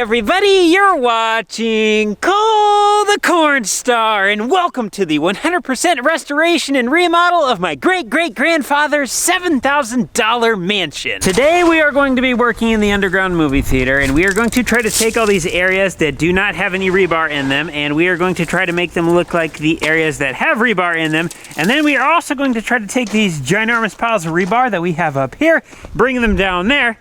everybody, you're watching Cole the Corn Star, and welcome to the 100% restoration and remodel of my great-great-grandfather's $7,000 mansion. Today we are going to be working in the underground movie theater, and we are going to try to take all these areas that do not have any rebar in them, and we are going to try to make them look like the areas that have rebar in them. And then we are also going to try to take these ginormous piles of rebar that we have up here, bring them down there,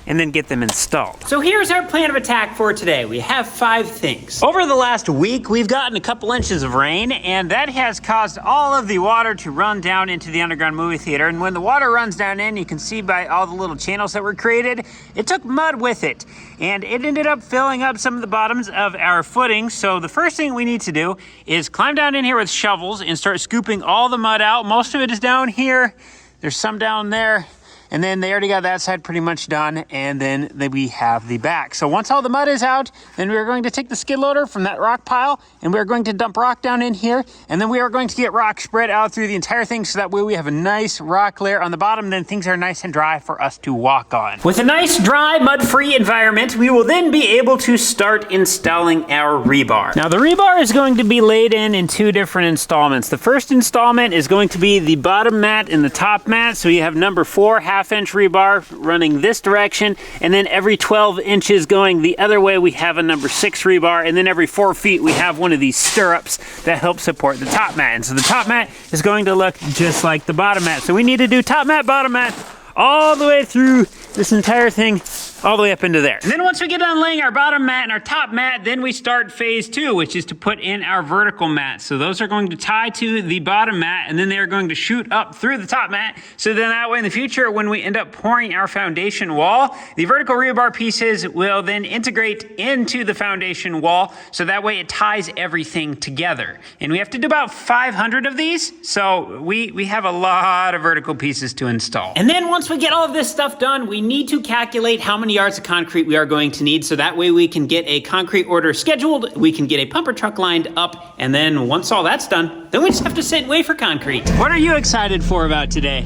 and then get them installed. So here's our plan of attack for today. We have 5 things. Over the last week, we've gotten a couple inches of rain, and that has caused all of the water to run down into the underground movie theater. And when the water runs down in, you can see by all the little channels that were created, it took mud with it. And it ended up filling up some of the bottoms of our footings. So the first thing we need to do is climb down in here with shovels and start scooping all the mud out. Most of it is down here. There's some down there. And then they already got that side pretty much done, and then we have the back. So once all the mud is out, then we're going to take the skid loader from that rock pile, and we're going to dump rock down in here, and then we are going to get rock spread out through the entire thing, so that way we have a nice rock layer on the bottom, and then things are nice and dry for us to walk on. With a nice, dry, mud-free environment, we will then be able to start installing our rebar. Now, the rebar is going to be laid in 2 different installments. The first installment is going to be the bottom mat and the top mat, so you have number 4 half-inch rebar running this direction, and then every 12 inches going the other way we have a number 6 rebar, and then every 4 feet we have one of these stirrups that help support the top mat. And so the top mat is going to look just like the bottom mat. So we need to do top mat, bottom mat, all the way through this entire thing, all the way up into there. And then once we get done laying our bottom mat and our top mat, then we start phase 2, which is to put in our vertical mat. So those are going to tie to the bottom mat, and then they are going to shoot up through the top mat. So then that way in the future, when we end up pouring our foundation wall, the vertical rebar pieces will then integrate into the foundation wall. So that way it ties everything together. And we have to do about 500 of these. So we have a lot of vertical pieces to install. And then once we get all of this stuff done, we need to calculate how many yards of concrete we are going to need, so that way we can get a concrete order scheduled, we can get a pumper truck lined up, and then once all that's done, then we just have to sit and wait for concrete. What are you excited for about today?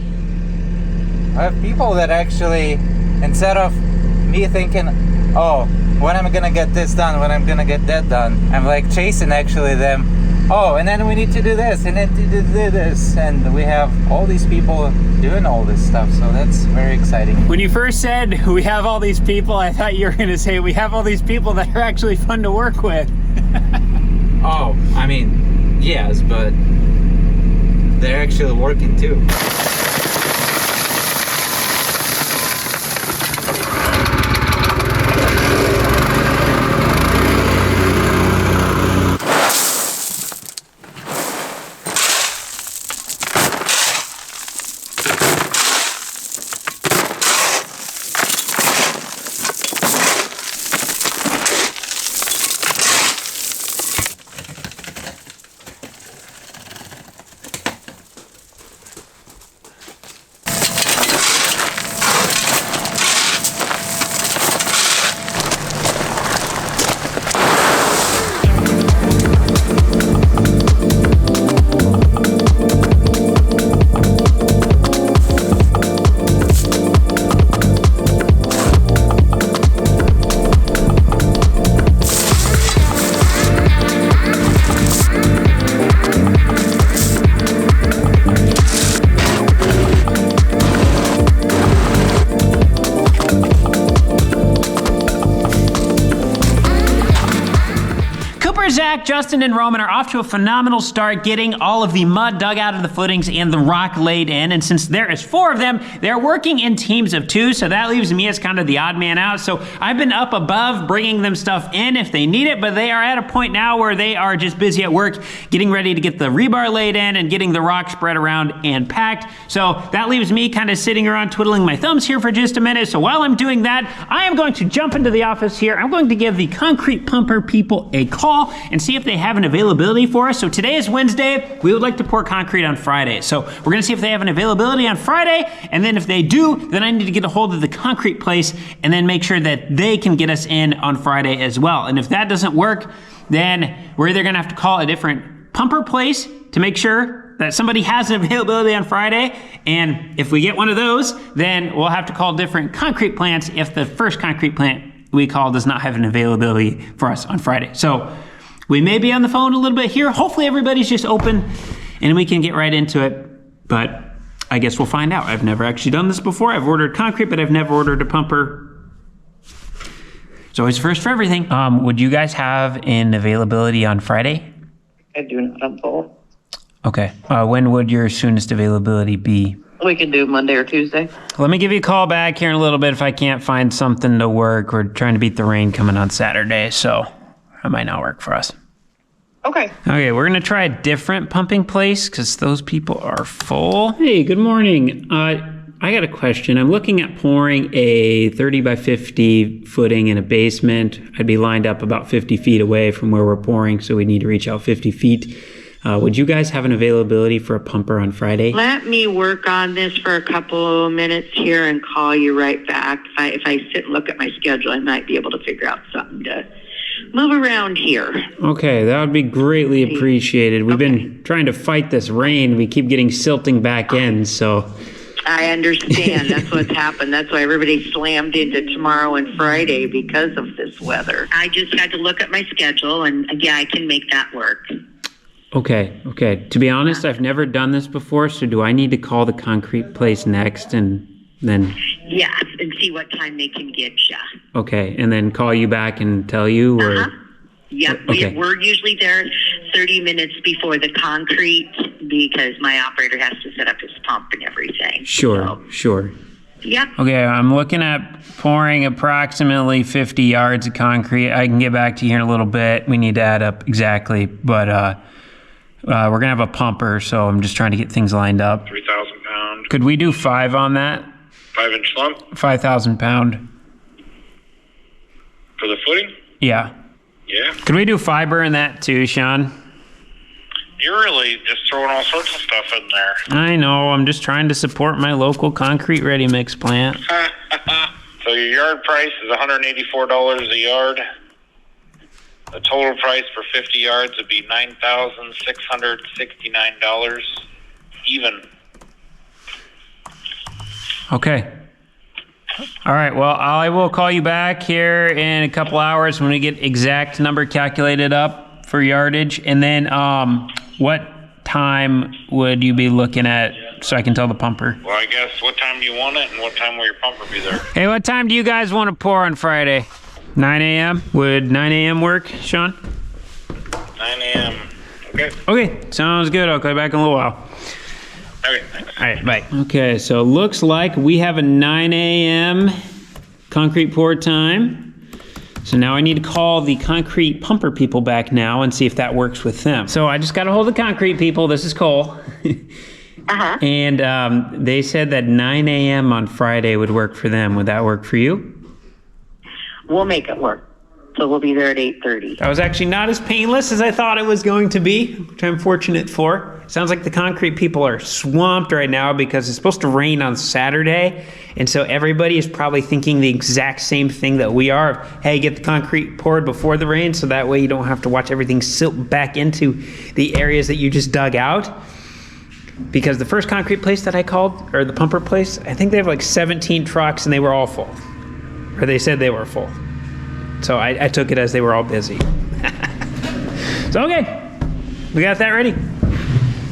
I have people that actually, instead of me thinking, oh, when am I gonna get this done, when I'm gonna get that done, I'm like chasing actually them. Oh, and then we need to do this, and then to do this, and we have all these people doing all this stuff, so that's very exciting. When you first said we have all these people, I thought you were going to say we have all these people that are actually fun to work with. Oh, I mean, yes, but they're actually working too. Zach, Justin, and Roman are off to a phenomenal start getting all of the mud dug out of the footings and the rock laid in. And since there is 4 of them, they're working in teams of 2, so that leaves me as kind of the odd man out. So I've been up above bringing them stuff in if they need it, but they are at a point now where they are just busy at work getting ready to get the rebar laid in and getting the rock spread around and packed. So that leaves me kind of sitting around twiddling my thumbs here for just a minute. So while I'm doing that, I am going to jump into the office here. I'm going to give the concrete pumper people a call and see if they have an availability for us. So today is Wednesday. We would like to pour concrete on Friday. So we're gonna see if they have an availability on Friday, and then if they do, then I need to get a hold of the concrete place and then make sure that they can get us in on Friday as well. And if that doesn't work, then we're either gonna have to call a different pumper place to make sure that somebody has an availability on Friday, and if we get one of those, then we'll have to call different concrete plants if the first concrete plant we call does not have an availability for us on Friday. So we may be on the phone a little bit here. Hopefully everybody's just open and we can get right into it. But I guess we'll find out. I've never actually done this before. I've ordered concrete, but I've never ordered a pumper. It's always first for everything. Would you guys have an availability on Friday? I do not have both. Okay. When would your soonest availability be? We can do Monday or Tuesday. Let me give you a call back here in a little bit if I can't find something to work. We're trying to beat the rain coming on Saturday, so that might not work for us. Okay. Okay, we're going to try a different pumping place because those people are full. Hey, good morning. I got a question. I'm looking at pouring a 30 by 50 footing in a basement. I'd be lined up about 50 feet away from where we're pouring, so we need to reach out 50 feet. Would you guys have an availability for a pumper on Friday? Let me work on this for a couple of minutes here and call you right back. If I sit and look at my schedule, I might be able to figure out something to move around here. Okay, that would be greatly appreciated. We've been trying to fight this rain. We keep getting silting back in, so... I understand. That's what's happened. That's why everybody slammed into tomorrow and Friday because of this weather. I just had to look at my schedule, and yeah, I can make that work. Okay. To be honest, I've never done this before, so do I need to call the concrete place next and then... Yeah, and see what time they can get you. Okay, and then call you back and tell you, or... Uh-huh. Yep, Okay. we're usually there 30 minutes before the concrete because my operator has to set up his pump and everything. Sure. Yep. Okay, I'm looking at pouring approximately 50 yards of concrete. I can get back to you here in a little bit. We need to add up exactly, but we're going to have a pumper, so I'm just trying to get things lined up. 3,000 pound. Could we do 5 on that? 5-inch slump 5,000 pound. for the footing? Yeah. Yeah. Could we do fiber in that too, Sean? You're really just throwing all sorts of stuff in there. I know. I'm just trying to support my local concrete ready mix plant. So your yard price is $184 a yard. The total price for 50 yards would be $9,669 even. Okay. All right. Well, I will call you back here in a couple hours when we get exact number calculated up for yardage. And then what time would you be looking at so I can tell the pumper? Well, I guess what time do you want it and what time will your pumper be there? Hey, what time do you guys want to pour on Friday? 9 a.m.? Would 9 a.m. work, Sean? 9 a.m. Okay. Okay. Sounds good. I'll call you back in a little while. Okay, thanks. All right, bye. Okay, so looks like we have a 9 a.m. concrete pour time. So now I need to call the concrete pumper people back now and see if that works with them. So I just got a hold of the concrete people. This is Cole. Uh-huh. And they said that 9 a.m. on Friday would work for them. Would that work for you? We'll make it work. So we'll be there at 8:30. That was actually not as painless as I thought it was going to be, which I'm fortunate for. Sounds like the concrete people are swamped right now because it's supposed to rain on Saturday. And so everybody is probably thinking the exact same thing that we are. Hey, get the concrete poured before the rain so that way you don't have to watch everything silt back into the areas that you just dug out. Because the first concrete place that I called, or the pumper place, I think they have like 17 trucks and they were all full. Or they said they were full. So I took it as they were all busy. So, okay, we got that ready.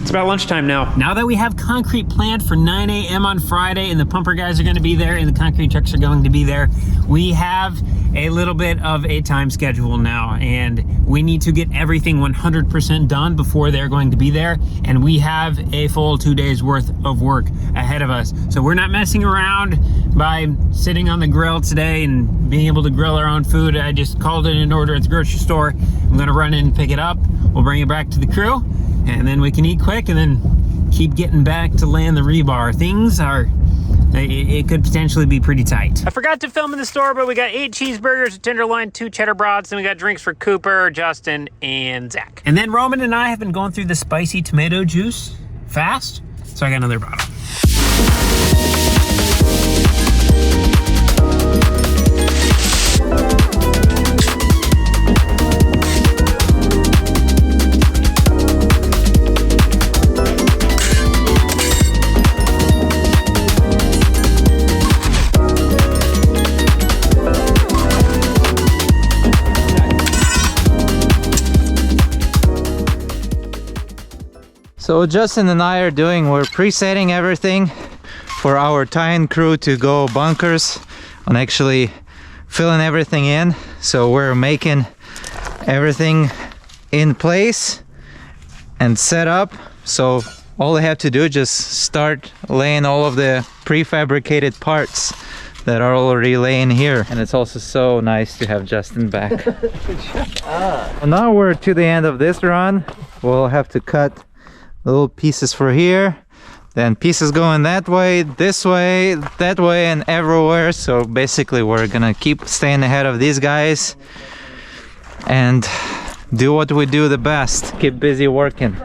It's about lunchtime now. Now that we have concrete planned for 9 a.m. on Friday and the pumper guys are going to be there and the concrete trucks are going to be there, we have a little bit of a time schedule now, and we need to get everything 100% done before they're going to be there, and we have a full 2 days worth of work ahead of us. So we're not messing around by sitting on the grill today and being able to grill our own food. I just called it an order at the grocery store. I'm gonna run in and pick it up. We'll bring it back to the crew, and then we can eat quick and then keep getting back to laying the rebar. Things are, it could potentially be pretty tight. I forgot to film in the store, but we got 8 cheeseburgers, a tenderloin, 2 cheddar brats, and we got drinks for Cooper, Justin, and Zach. And then Roman and I have been going through the spicy tomato juice fast, so I got another bottle. So Justin and I we're presetting everything for our tie-in crew to go bunkers and actually filling everything in. So we're making everything in place and set up. So all they have to do is just start laying all of the prefabricated parts that are already laying here. And it's also so nice to have Justin back. Well, now we're to the end of this run. We'll have to cut little pieces for here, then pieces going that way, this way, that way, and everywhere. So basically we're gonna keep staying ahead of these guys and do what we do the best, keep busy working,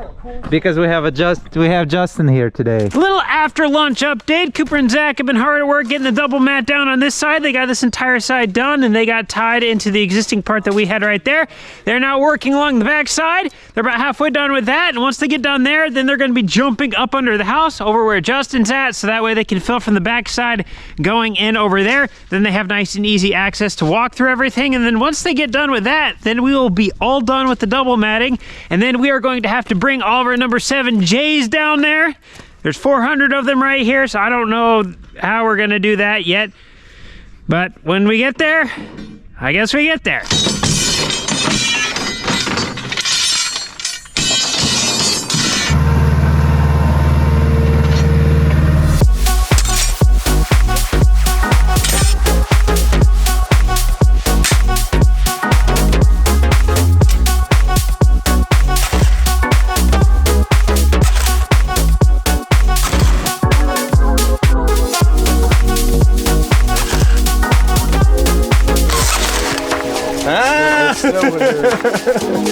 because we have Justin here today. Little after lunch update. Cooper and Zach have been hard at work getting the double mat down on this side. They got this entire side done and they got tied into the existing part that we had right there. They're now working along the back side. They're about halfway done with that, and once they get done there, then they're going to be jumping up under the house over where Justin's at, so that way they can fill from the back side going in over there. Then they have nice and easy access to walk through everything, and then once they get done with that, then we will be all done with the double matting, and then we are going to have to bring all of our number 7 J's down there. There's 400 of them right here, so I don't know how we're gonna do that yet, but when we get there, I guess we get there.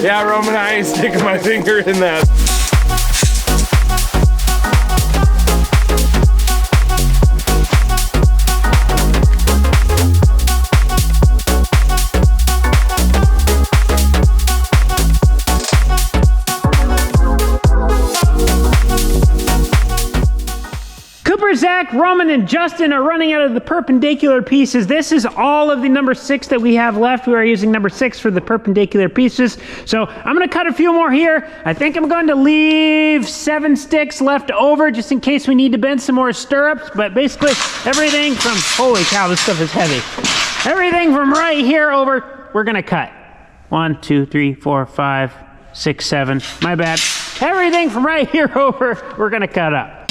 Yeah, Roman, I ain't sticking my finger in that. Cooper, Zach, Roman, and Justin are running out of the perpendicular pieces. This is all of the number 6 that we have left. We are using number 6 for the perpendicular pieces. So I'm gonna cut a few more here. I think I'm going to leave 7 sticks left over just in case we need to bend some more stirrups. But basically everything from, holy cow, this stuff is heavy. Everything from right here over, we're gonna cut. 1, 2, 3, 4, 5, 6, 7, my bad. Everything from right here over, we're gonna cut up.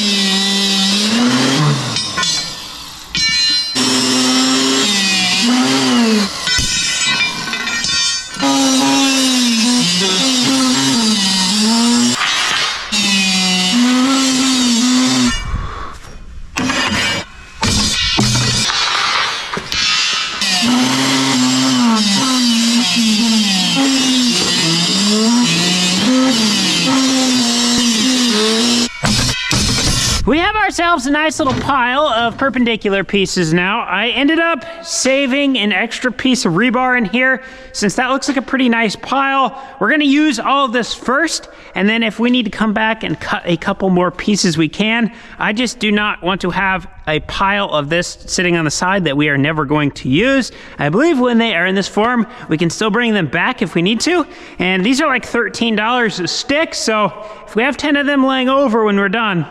We have ourselves a nice little pile of perpendicular pieces now. I ended up saving an extra piece of rebar in here. Since that looks like a pretty nice pile, we're gonna use all of this first, and then if we need to come back and cut a couple more pieces, we can. I just do not want to have a pile of this sitting on the side that we are never going to use. I believe when they are in this form, we can still bring them back if we need to. And these are like $13 a stick, so if we have 10 of them laying over when we're done,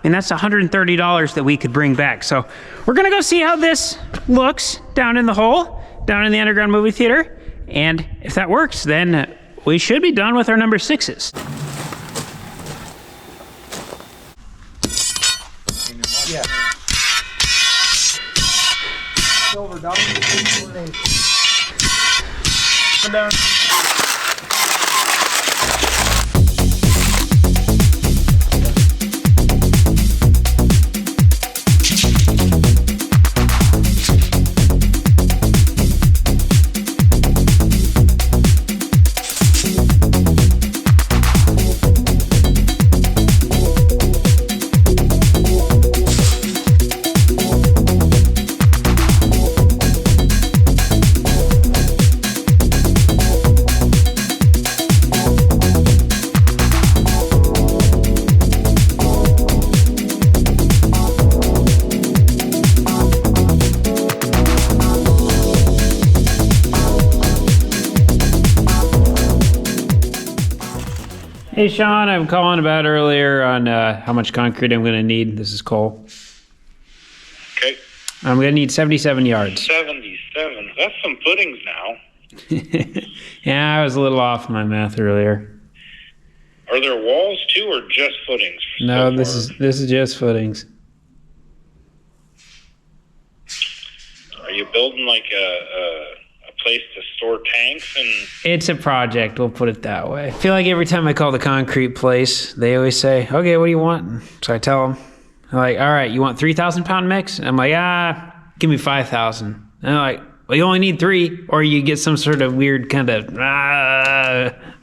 and that's $130 that we could bring back. So we're gonna go see how this looks down in the hole, down in the underground movie theater. And if that works, then we should be done with our number 6s. Yeah. Hey Sean, I'm calling about earlier on how much concrete I'm going to need. This is Cole. Okay. I'm going to need 77 yards. 77. That's some footings now. Yeah, I was a little off in my math earlier. Are there walls too, or just footings? No, so this is just footings. Are you building like a place to store tanks and? It's a project, we'll put it that way. I feel like every time I call the concrete place, they always say, okay, what do you want? So I tell them, they're like, all right, you want 3,000 pound mix? And I'm like, give me 5,000. And they're like, well, you only need 3, or you get some sort of weird kind of,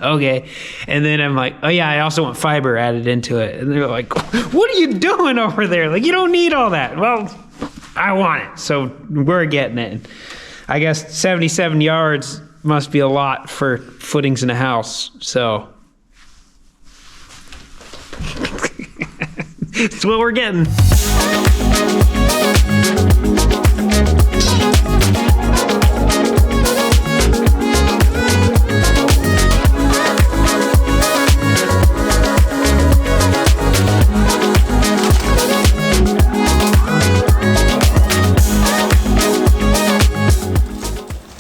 okay. And then I'm like, oh yeah, I also want fiber added into it. And they're like, what are you doing over there? Like, you don't need all that. Well, I want it, so we're getting it. I guess 77 yards must be a lot for footings in a house, so. That's what we're getting.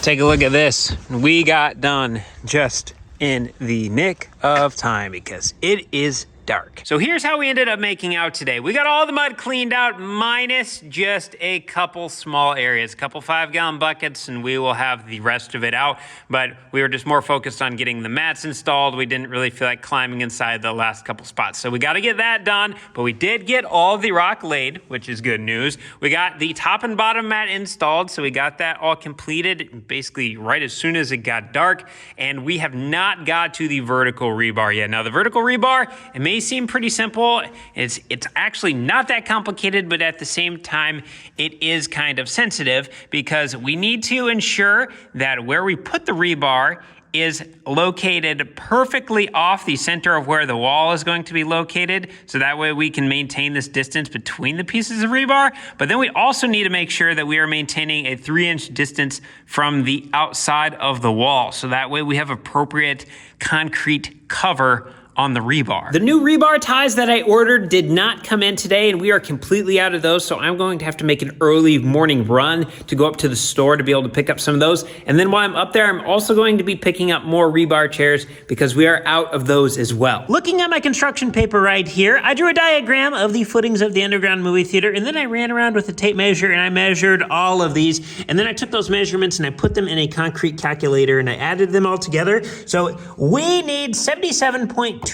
Take a look at this. We got done just in the nick of time because it is dark. So here's how we ended up making out today. We got all the mud cleaned out minus just a couple small areas, a couple 5-gallon buckets, and we will have the rest of it out. But we were just more focused on getting the mats installed. We didn't really feel like climbing inside the last couple spots. So we got to get that done, but we did get all the rock laid, which is good news. We got the top and bottom mat installed, so we got that all completed basically right as soon as it got dark, and we have not got to the vertical rebar yet. Now the vertical rebar, it may seem pretty simple. It's actually not that complicated, but at the same time, it is kind of sensitive because we need to ensure that where we put the rebar is located perfectly off the center of where the wall is going to be located. So that way we can maintain this distance between the pieces of rebar. But then we also need to make sure that we are maintaining a 3-inch distance from the outside of the wall. So that way we have appropriate concrete cover on the rebar. The new rebar ties that I ordered did not come in today, and we are completely out of those, so I'm going to have to make an early morning run to go up to the store to be able to pick up some of those. And then while I'm up there, I'm also going to be picking up more rebar chairs because we are out of those as well. Looking at my construction paper right here, I drew a diagram of the footings of the underground movie theater, and then I ran around with a tape measure and I measured all of these, and then I took those measurements and I put them in a concrete calculator and I added them all together. So we need 77.27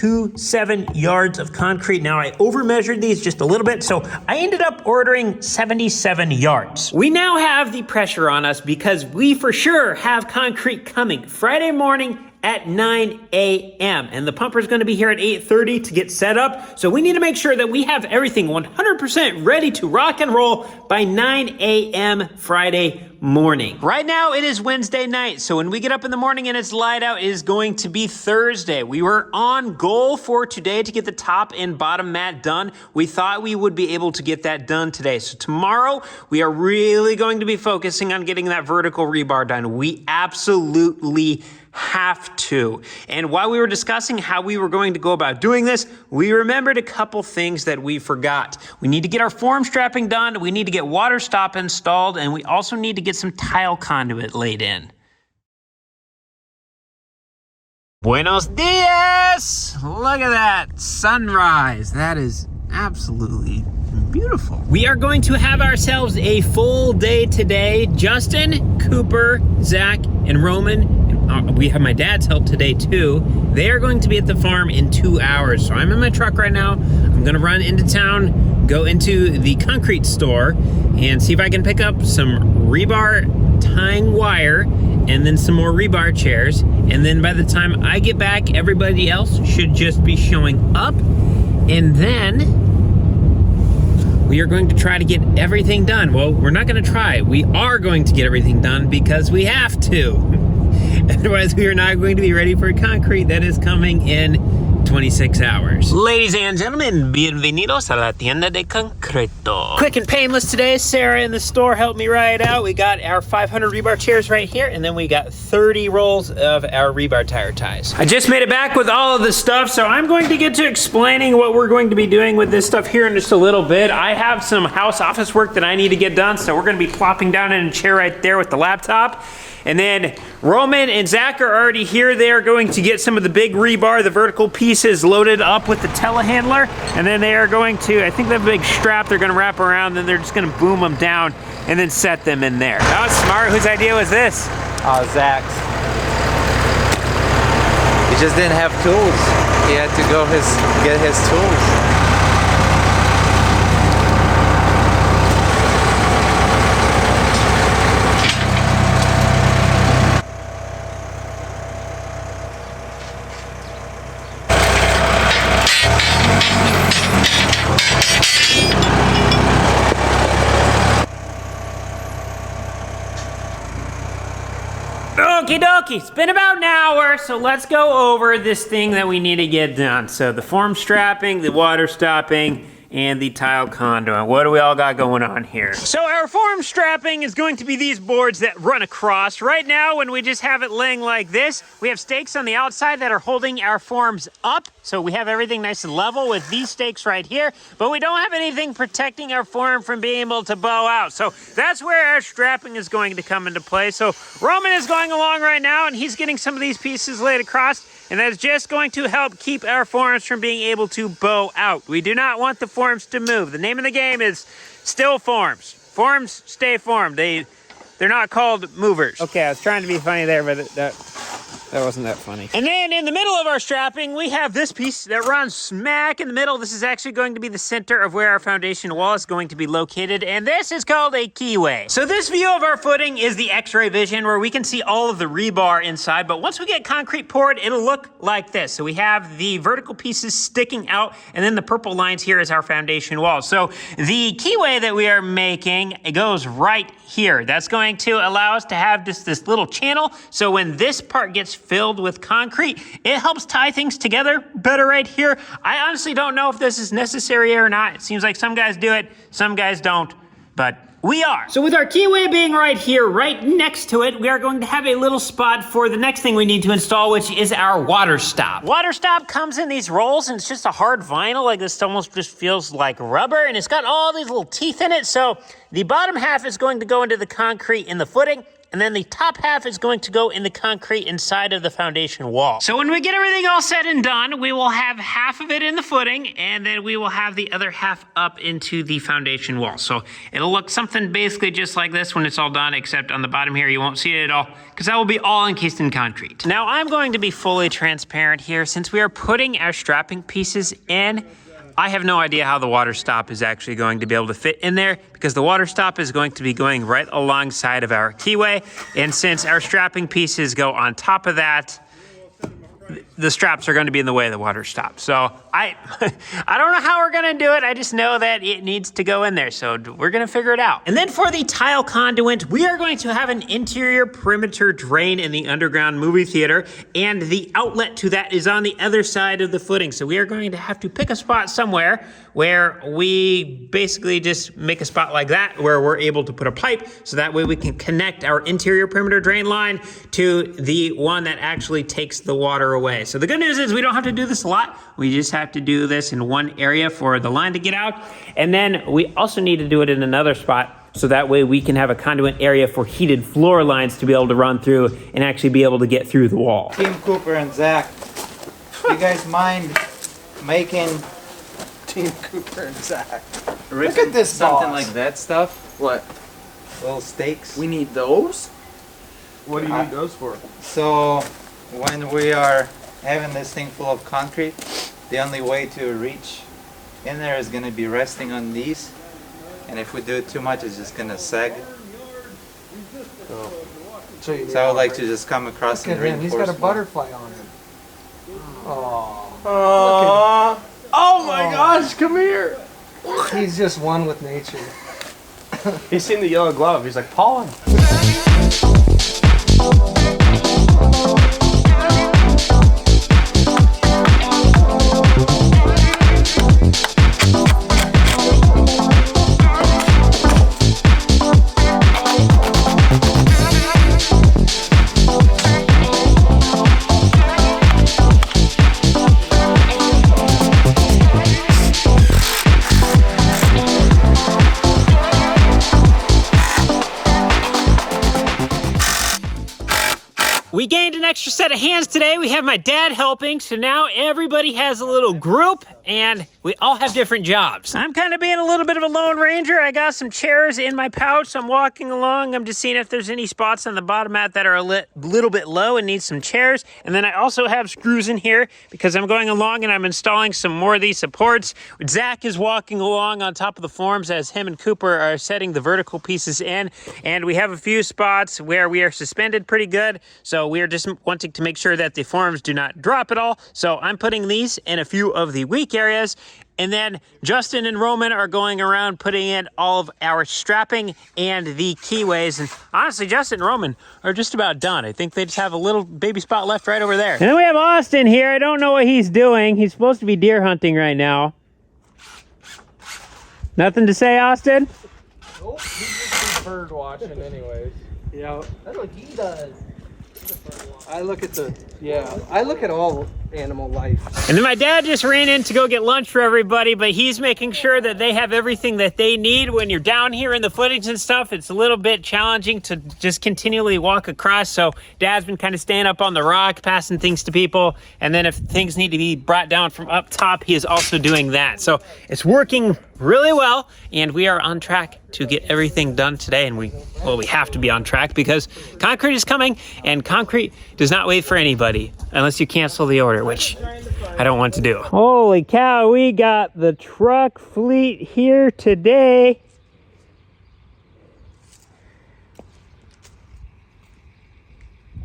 yards of concrete. Now I over-measured these just a little bit, so I ended up ordering 77 yards. We now have the pressure on us because we for sure have concrete coming Friday morning at 9 a.m. and the pumper is going to be here at 8:30 to get set up. So we need to make sure that we have everything 100% ready to rock and roll by 9 a.m. Friday morning. Right now it is Wednesday night, so when we get up in the morning and it's light out, it is going to be Thursday. We were on goal for today to get the top and bottom mat done. We thought we would be able to get that done today. So tomorrow we are really going to be focusing on getting that vertical rebar done. We absolutely have to. And while we were discussing how we were going to go about doing this, we remembered a couple things that we forgot. We need to get our form strapping done, we need to get water stop installed, and we also need to get some tile conduit laid in. Buenos dias! Look at that sunrise. That is absolutely beautiful. We are going to have ourselves a full day today. Justin, Cooper, Zach, and Roman, we have my dad's help today too. They are going to be at the farm in 2 hours. So I'm in my truck right now. I'm gonna run into town, go into the concrete store, and see if I can pick up some rebar tying wire and then some more rebar chairs. And then by the time I get back, everybody else should just be showing up. And then we are going to try to get everything done. Well, we're not going to try. We are going to get everything done because we have to. Otherwise, we are not going to be ready for concrete that is coming in 26 hours. Ladies and gentlemen, bienvenidos a la tienda de concreto. Quick and painless today. Sarah in the store helped me ride out. We got our 500 rebar chairs right here, and then we got 30 rolls of our rebar tire ties. I just made it back with all of the stuff, so I'm going to get to explaining what we're going to be doing with this stuff here in just a little bit. I have some house office work that I need to get done, so we're gonna be plopping down in a chair right there with the laptop. And then Roman and Zach are already here. They are going to get some of the big rebar, the vertical pieces loaded up with the telehandler. And then they are going to, I think the big strap they're gonna wrap around, then they're just gonna boom them down and then set them in there. That was smart. Whose idea was this? Zach's. He just didn't have tools. He had to go get his tools. Okie dokie, it's been about an hour, so let's go over this thing that we need to get done. So the form strapping, the water stopping, and the tile conduit. What do we all got going on here? So our form strapping is going to be these boards that run across. Right now, when we just have it laying like this, we have stakes on the outside that are holding our forms up. So we have everything nice and level with these stakes right here, but we don't have anything protecting our form from being able to bow out. So that's where our strapping is going to come into play. So Roman is going along right now, and he's getting some of these pieces laid across, and that's just going to help keep our forms from being able to bow out. We do not want the forms to move. The name of the game is still forms. Forms stay formed. They're not called movers. Okay, I was trying to be funny there, but that wasn't that funny. And then in the middle of our strapping, we have this piece that runs smack in the middle. This is actually going to be the center of where our foundation wall is going to be located, and this is called a keyway. So this view of our footing is the X-ray vision, where we can see all of the rebar inside, but once we get concrete poured, it'll look like this. So we have the vertical pieces sticking out, and then the purple lines here is our foundation wall. So the keyway that we are making, it goes right here. That's going to allow us to have just this little channel, so when this part gets filled with concrete, it helps tie things together better right here. I honestly don't know if this is necessary or not. It seems like some guys do it, some guys don't, but we are. So with our keyway being right here, right next to it, we are going to have a little spot for the next thing we need to install, which is our water stop. Water stop comes in these rolls, and it's just a hard vinyl, like this almost just feels like rubber, and it's got all these little teeth in it. So the bottom half is going to go into the concrete in the footing, and then the top half is going to go in the concrete inside of the foundation wall. So when we get everything all said and done, we will have half of it in the footing, and then we will have the other half up into the foundation wall. So it'll look something basically just like this when it's all done, except on the bottom here, you won't see it at all, because that will be all encased in concrete. Now I'm going to be fully transparent here. Since we are putting our strapping pieces in, I have no idea how the water stop is actually going to be able to fit in there, because the water stop is going to be going right alongside of our keyway. And since our strapping pieces go on top of that, the straps are going to be in the way of the water stop. So I don't know how we're going to do it. I just know that it needs to go in there. So we're going to figure it out. And then for the tile conduit, we are going to have an interior perimeter drain in the underground movie theater. And the outlet to that is on the other side of the footing. So we are going to have to pick a spot somewhere where we basically just make a spot like that, where we're able to put a pipe. So that way we can connect our interior perimeter drain line to the one that actually takes the water away. So the good news is we don't have to do this a lot. We just have to do this in one area for the line to get out. And then we also need to do it in another spot, so that way we can have a conduit area for heated floor lines to be able to run through and actually be able to get through the wall. Team Cooper and Zach, you guys mind making Team Cooper and Zach. Look at this something boss. like that stuff? What? Little stakes. We need those? What do you need those for? So when we are having this thing full of concrete, the only way to reach in there is going to be resting on these, and if we do it too much, it's just going to sag. So I would like to just come across and reinforce. He's got a butterfly on him. Oh my gosh, come here. He's just one with nature. He's seen the yellow glove. He's like, pollen. We gained an extra set of hands today. We have my dad helping, so now everybody has a little group and we all have different jobs. I'm kind of being a little bit of a lone ranger. I got some chairs in my pouch. I'm walking along. I'm just seeing if there's any spots on the bottom mat that are a little bit low and need some chairs. And then I also have screws in here because I'm going along and I'm installing some more of these supports. Zach is walking along on top of the forms as him and Cooper are setting the vertical pieces in. And we have a few spots where we are suspended pretty good. So we are just wanting to make sure that the forms do not drop at all. So I'm putting these in a few of the weak areas. And then Justin and Roman are going around putting in all of our strapping and the keyways. And honestly, Justin and Roman are just about done. I think they just have a little baby spot left right over there. And then we have Austin here. I don't know what he's doing. He's supposed to be deer hunting right now. Nothing to say, Austin? Nope, he's just bird watching anyways. Yeah. That's what he does. I look at all animal life. And then my dad just ran in to go get lunch for everybody, but he's making sure that they have everything that they need. When you're down here in the footings and stuff, it's a little bit challenging to just continually walk across. So Dad's been kind of staying up on the rock, passing things to people. And then if things need to be brought down from up top, he is also doing that. So it's working really well, and we are on track to get everything done today. And we have to be on track because concrete is coming, and concrete does not wait for anybody unless you cancel the order, which I don't want to do. Holy cow, we got the truck fleet here today.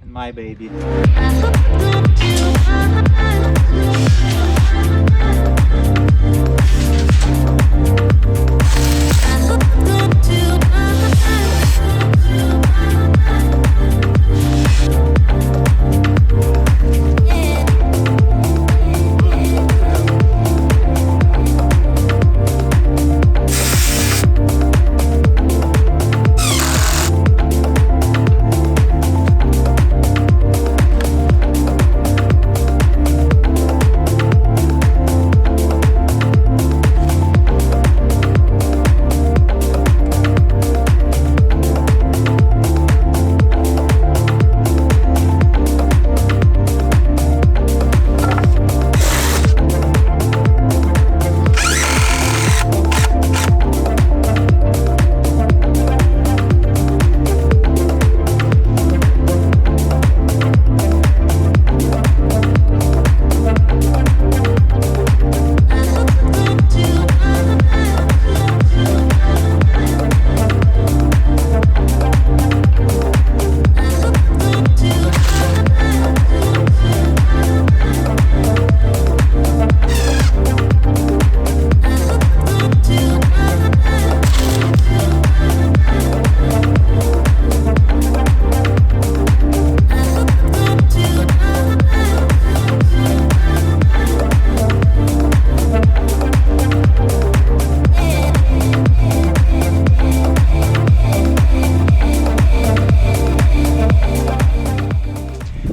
My baby.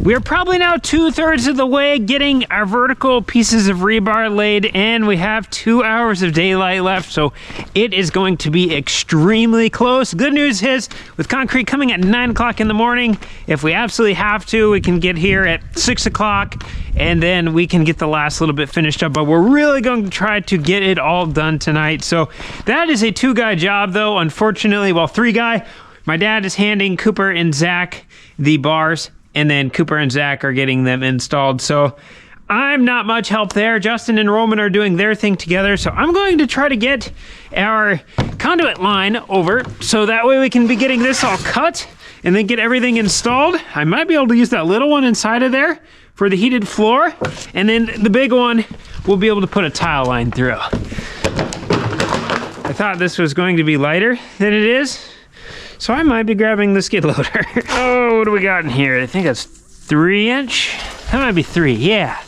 We're probably now 2/3 of the way getting our vertical pieces of rebar laid in. We have 2 hours of daylight left, so it is going to be extremely close. Good news is, with concrete coming at 9 o'clock in the morning, if we absolutely have to, we can get here at 6 o'clock, and then we can get the last little bit finished up. But we're really going to try to get it all done tonight. So that is a 2-guy job, though. Unfortunately, well, 3-guy. My dad is handing Cooper and Zach the bars, and then Cooper and Zach are getting them installed. So I'm not much help there. Justin and Roman are doing their thing together. So I'm going to try to get our conduit line over so that way we can be getting this all cut and then get everything installed. I might be able to use that little one inside of there for the heated floor. And then the big one, we'll be able to put a tile line through. I thought this was going to be lighter than it is, so I might be grabbing the skid loader. Oh, what do we got in here? I think that's 3-inch. That might be 3, yeah.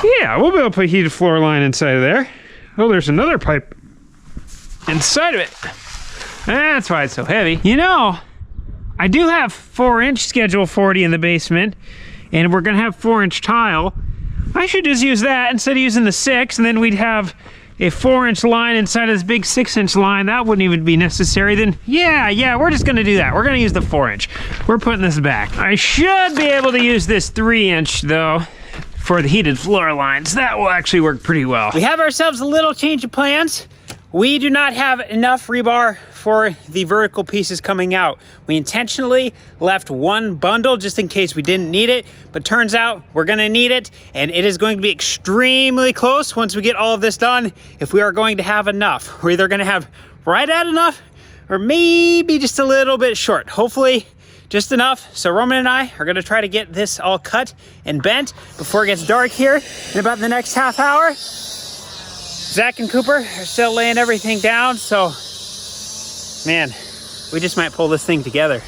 Yeah, we'll be able to put a heated floor line inside of there. Oh, there's another pipe inside of it. That's why it's so heavy. You know, I do have 4-inch schedule 40 in the basement, and we're gonna have 4-inch tile. I should just use that instead of using the 6, and then we'd have a 4-inch line inside of this big 6-inch line, that wouldn't even be necessary, then yeah, we're just gonna do that. We're gonna use the 4-inch. We're putting this back. I should be able to use this 3-inch though for the heated floor lines. That will actually work pretty well. We have ourselves a little change of plans. We do not have enough rebar for the vertical pieces coming out. We intentionally left one bundle just in case we didn't need it, but turns out we're gonna need it, and it is going to be extremely close once we get all of this done if we are going to have enough. We're either gonna have right at enough or maybe just a little bit short. Hopefully just enough. So Roman and I are gonna try to get this all cut and bent before it gets dark here in about the next half hour. Zach and Cooper are still laying everything down, so man, we just might pull this thing together.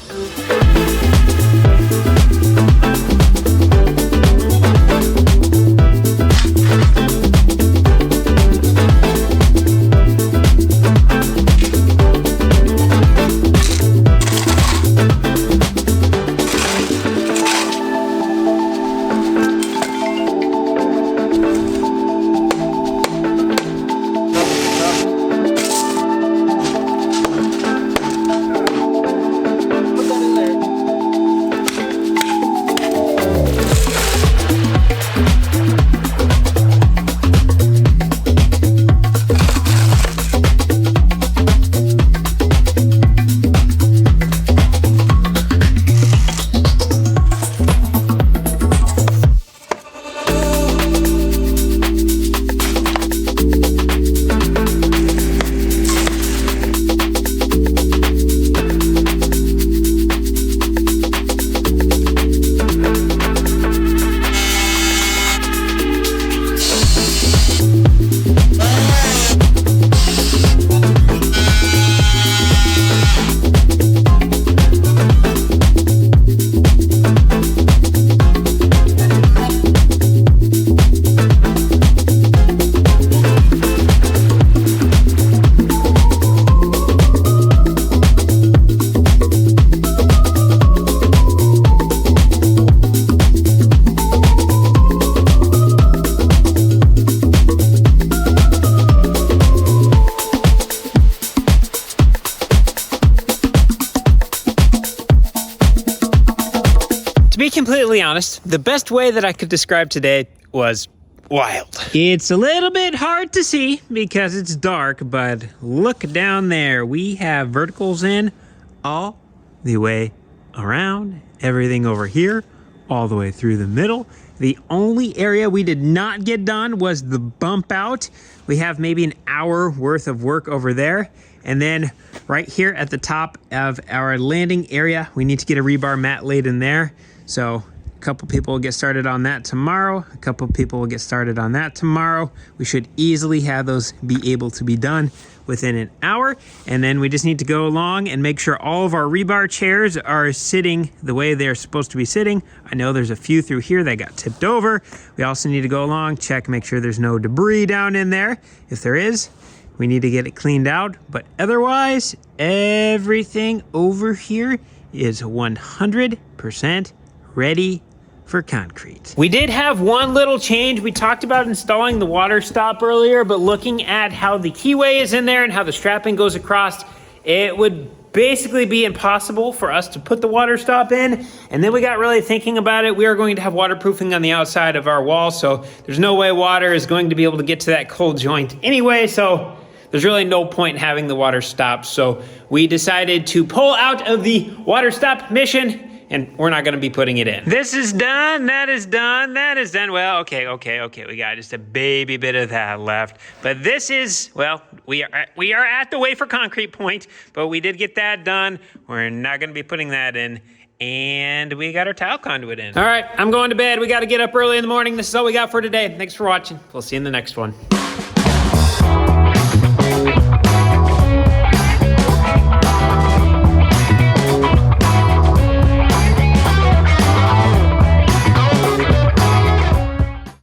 To be completely honest, the best way that I could describe today was wild. It's a little bit hard to see because it's dark, but look down there. We have verticals in all the way around, everything over here, all the way through the middle. The only area we did not get done was the bump out. We have maybe an hour worth of work over there. And then right here at the top of our landing area, we need to get a rebar mat laid in there. So a couple people will get started on that tomorrow. A couple people will get started on that tomorrow. We should easily have those be able to be done within an hour. And then we just need to go along and make sure all of our rebar chairs are sitting the way they're supposed to be sitting. I know there's a few through here that got tipped over. We also need to go along, check, make sure there's no debris down in there. If there is, we need to get it cleaned out. But otherwise, everything over here is 100% ready for concrete. We did have one little change. We talked about installing the water stop earlier, but looking at how the keyway is in there and how the strapping goes across, it would basically be impossible for us to put the water stop in. And then we got really thinking about it. We are going to have waterproofing on the outside of our wall, so there's no way water is going to be able to get to that cold joint anyway, so there's really no point in having the water stopped. So we decided to pull out of the water stop mission, and we're not gonna be putting it in. This is done, that is done, that is done. Well, okay. We got just a baby bit of that left. But this is, well, we are at the way for concrete point, but we did get that done. We're not gonna be putting that in. And we got our tile conduit in. All right, I'm going to bed. We gotta get up early in the morning. This is all we got for today. Thanks for watching. We'll see you in the next one.